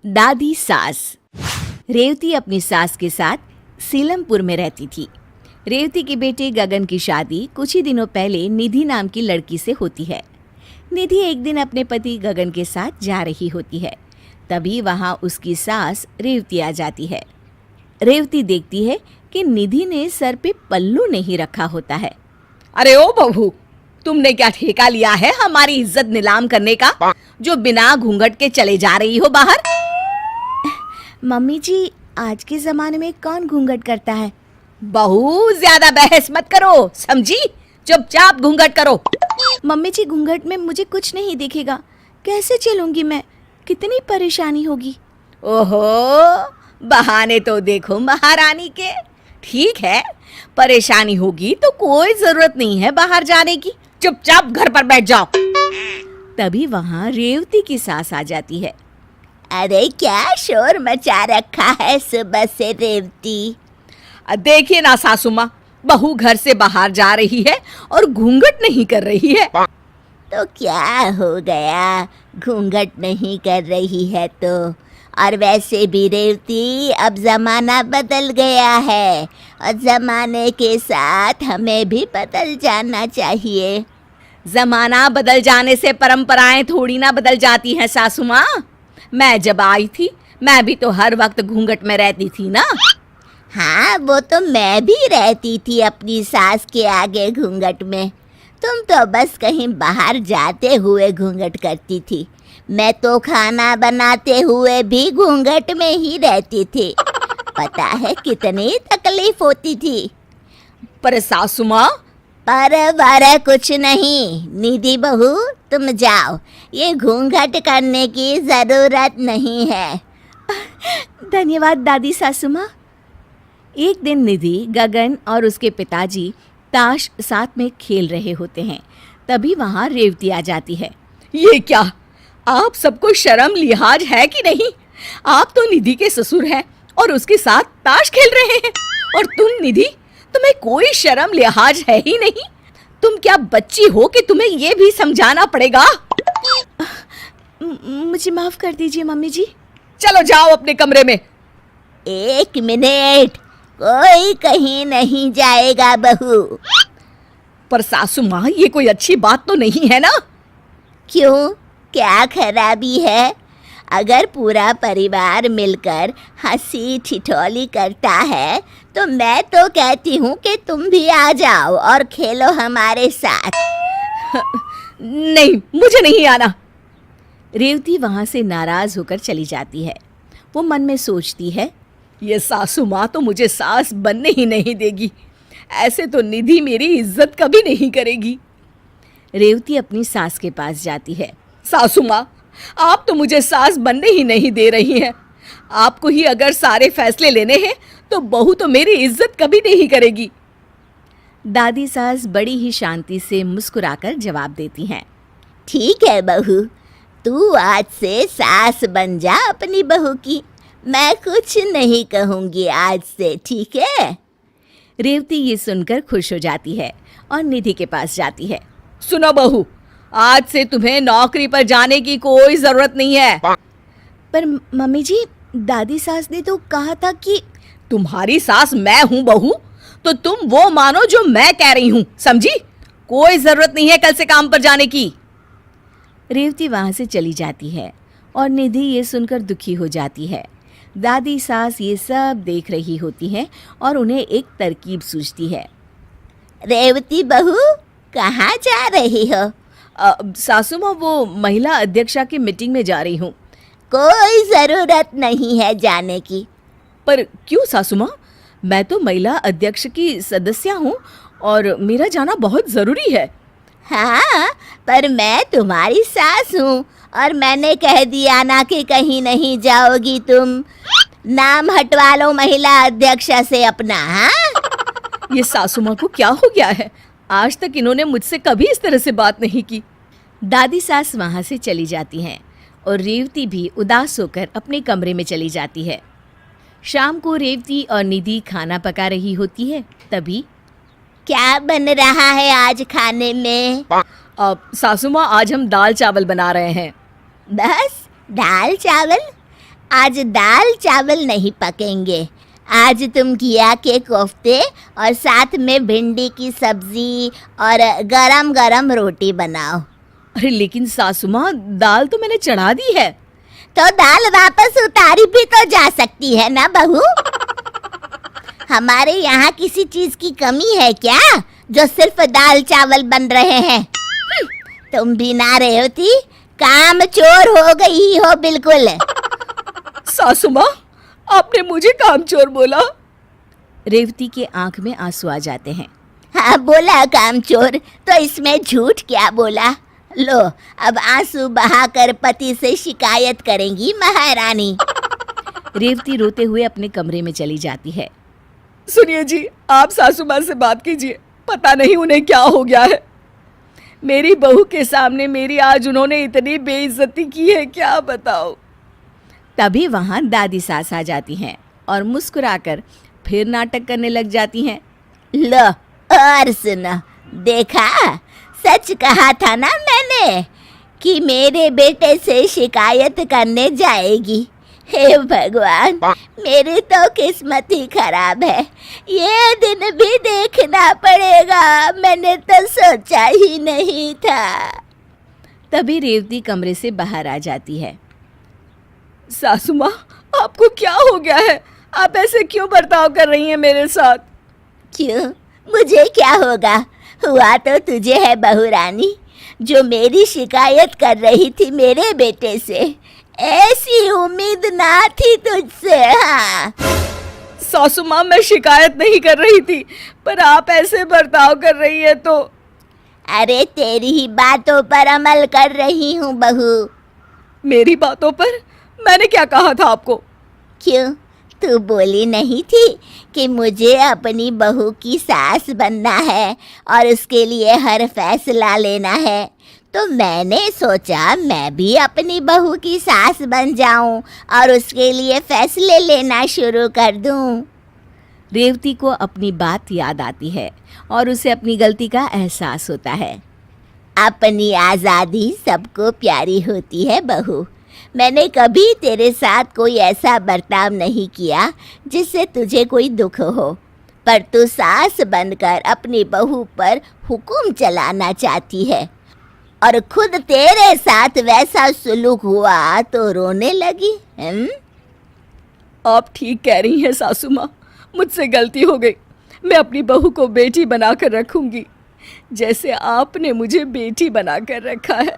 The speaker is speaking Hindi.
दादी सास। रेवती अपनी सास के साथ सीलमपुर में रहती थी। रेवती के बेटे गगन की शादी कुछ ही दिनों पहले निधि नाम की लड़की से होती है। निधि एक दिन अपने पति गगन के साथ जा रही होती है। तभी वहां उसकी सास रेवती आ जाती है। रेवती देखती है कि निधि ने सर पे पल्लू नहीं रखा होता है। अरे ओ बहू, तुमने क्या ठेका लिया है हमारी इज्जत नीलाम करने का, जो बिना घूंघट के चले जा रही हो बाहर? मम्मी जी, आज के जमाने में कौन घूंघट करता है? बहू, ज्यादा बहस मत करो, समझी? चुपचाप घूंघट करो। मम्मी जी, घूंघट में मुझे कुछ नहीं दिखेगा, कैसे चलूंगी मैं? कितनी परेशानी होगी। ओहो, बहाने तो देखो महारानी के। ठीक है, परेशानी होगी तो कोई जरूरत नहीं है बाहर जाने की, चुपचाप घर पर बैठ जाओ। तभी वहां रेवती की सास आ जाती है। अरे क्या शोर मचा रखा है सुबह से रेवती? देखिए ना सासू माँ, बहू घर से बाहर जा रही है और घूंघट नहीं कर रही है। तो क्या हो गया, घूंघट नहीं कर रही है तो? और वैसे भी रेवती, अब जमाना बदल गया है और जमाने के साथ हमें भी बदल जाना चाहिए। जमाना बदल जाने से परंपराएं थोड़ी ना बदल जाती हैं सासू माँ। मैं जब आई थी, मैं भी तो हर वक्त घूंघट में रहती थी ना। हाँ, वो तो मैं भी रहती थी अपनी सास के आगे घूंघट में। तुम तो बस कहीं बाहर जाते हुए घूंघट करती थी। मैं तो खाना बनाते हुए भी घूंघट में ही रहती थी। पता है कितनी तकलीफ होती थी। पर सासू माँ, पर कुछ नहीं। निधि बहू, तुम जाओ, ये घूंघट करने की जरूरत नहीं है। धन्यवाद दादी सासू माँ। एक दिन निधि, गगन और उसके पिताजी ताश साथ में खेल रहे होते हैं। तभी वहां रेवती आ जाती है। ये क्या, आप सबको शर्म लिहाज है कि नहीं? आप तो निधि के ससुर हैं और उसके साथ ताश खेल रहे हैं, और तुम निधि, तुम्हें कोई शर्म लिहाज है ही नहीं? तुम क्या बच्ची हो कि तुम्हें ये भी समझाना पड़ेगा? मुझे माफ कर दीजिए मम्मी जी। चलो जाओ अपने कमरे में। एक मिनट, कोई कहीं नहीं जाएगा बहू। पर सासू माँ, ये कोई अच्छी बात तो नहीं है ना? क्यों, क्या खराबी है? अगर पूरा परिवार मिलकर हंसी ठिठोली करता है तो मैं तो कहती हूँ कि तुम भी आ जाओ और खेलो हमारे साथ। नहीं, मुझे नहीं आना। रेवती वहां से नाराज होकर चली जाती है। वो मन में सोचती है, ये सासू माँ तो मुझे सास बनने ही नहीं देगी। ऐसे तो निधि मेरी इज्जत कभी नहीं करेगी। रेवती अपनी सास के पास जाती है। सासू माँ, आप तो मुझे सास बनने ही नहीं दे रही हैं। आपको ही अगर सारे फैसले लेने हैं तो बहू तो मेरी इज्जत कभी नहीं करेगी। दादी सास बड़ी ही शांति से मुस्कुराकर जवाब देती हैं। ठीक है बहू, तू आज से सास बन जा अपनी बहू की। मैं कुछ नहीं कहूँगी आज से, ठीक है? रेवती ये सुनकर खुश हो जाती है और निधि के पास जाती है। सुनो बहू, आज से तुम्हें नौकरी पर जाने की कोई जरूरत नहीं है। पर मम्मी जी, दादी सास ने तो कहा था कि... तुम्हारी सास मैं हूँ बहू, तो तुम वो मानो जो मैं कह रही हूँ, समझी? कोई जरूरत नहीं है कल से काम पर जाने की। रेवती वहां से चली जाती है और निधि ये सुनकर दुखी हो जाती है। दादी सास ये सब देख रही होती है और उन्हें एक तरकीब सूझती है। रेवती बहू, कहाँ जा रही हो? सासू माँ, वो महिला अध्यक्षा की मीटिंग में जा रही हूँ। कोई जरूरत नहीं है जाने की। पर क्यों सासू माँ? मैं तो महिला अध्यक्ष की सदस्य हूँ और मेरा जाना बहुत जरूरी है। हाँ, पर मैं तुम्हारी सास हूँ और मैंने कह दिया ना कि कहीं नहीं जाओगी तुम। नाम हटवा लो महिला अध्यक्षा से अपना। हाँ, ये सासू माँ को क्या हो गया है? आज तक इन्होंने मुझसे कभी इस तरह से बात नहीं की। दादी सास वहां से चली जाती हैं और रेवती भी उदास होकर अपने कमरे में चली जाती है। शाम को रेवती और निधि खाना पका रही होती है। तभी क्या बन रहा है आज खाने में? सासू माँ, आज हम दाल चावल बना रहे हैं। बस दाल चावल? आज दाल चावल नहीं पकेंगे। आज तुम घिया के कोफ्ते और साथ में भिंडी की सब्जी और गरम गरम रोटी बनाओ। अरे लेकिन सासू माँ, दाल तो मैंने चढ़ा दी है। तो दाल वापस उतारी भी तो जा सकती है ना बहू। हमारे यहाँ किसी चीज की कमी है क्या जो सिर्फ दाल चावल बन रहे हैं? तुम भी ना रेवती काम चोर हो गई हो बिल्कुल। सासू माँ, आपने मुझे कामचोर बोला? रेवती के आंख में आंसू आ जाते हैं। हाँ बोला कामचोर, तो इसमें झूठ क्या बोला? लो अब आंसू बहाकर पति से शिकायत करेंगी महारानी। रेवती रोते हुए अपने कमरे में चली जाती है। सुनिए जी, आप सासू माँ से बात कीजिए, पता नहीं उन्हें क्या हो गया है। मेरी बहू के सामने मेरी आज उन्होंने इतनी बेइज्जती की है, क्या बताओ। तभी वहां दादी सास आ जाती हैं और मुस्कुराकर फिर नाटक करने लग जाती हैं। लो और सुनो, देखा सच कहा था ना मैंने कि मेरे बेटे से शिकायत करने जाएगी। हे भगवान, मेरी तो किस्मत ही खराब है। ये दिन भी देखना पड़ेगा, मैंने तो सोचा ही नहीं था। तभी रेवती कमरे से बाहर आ जाती है। सासू माँ, आपको क्या हो गया है? आप ऐसे क्यों बर्ताव कर रही हैं मेरे साथ? क्यों, मुझे क्या होगा? हुआ तो तुझे है बहू रानी, जो मेरी शिकायत कर रही थी मेरे बेटे से। ऐसी उम्मीद ना थी तुझसे। हाँ सासू माँ, मैं शिकायत नहीं कर रही थी, पर आप ऐसे बर्ताव कर रही है तो। अरे तेरी ही बातों पर अमल कर रही हूँ बहू। मेरी बातों पर? मैंने क्या कहा था आपको? क्यों, तू बोली नहीं थी कि मुझे अपनी बहू की सास बनना है और उसके लिए हर फैसला लेना है? तो मैंने सोचा मैं भी अपनी बहू की सास बन जाऊं और उसके लिए फैसले लेना शुरू कर दूं। रेवती को अपनी बात याद आती है और उसे अपनी गलती का एहसास होता है। अपनी आज़ादी सबको प्यारी होती है बहू। मैंने कभी तेरे साथ कोई ऐसा बर्ताव नहीं किया जिससे तुझे कोई दुख हो, पर तू सास बनकर अपनी बहू पर हुक्म चलाना चाहती है और खुद तेरे साथ वैसा सुलूक हुआ तो रोने लगी। आप ठीक कह रही हैं सासू माँ, मुझसे गलती हो गई। मैं अपनी बहू को बेटी बनाकर रखूंगी, जैसे आपने मुझे बेटी बनाकर रखा है।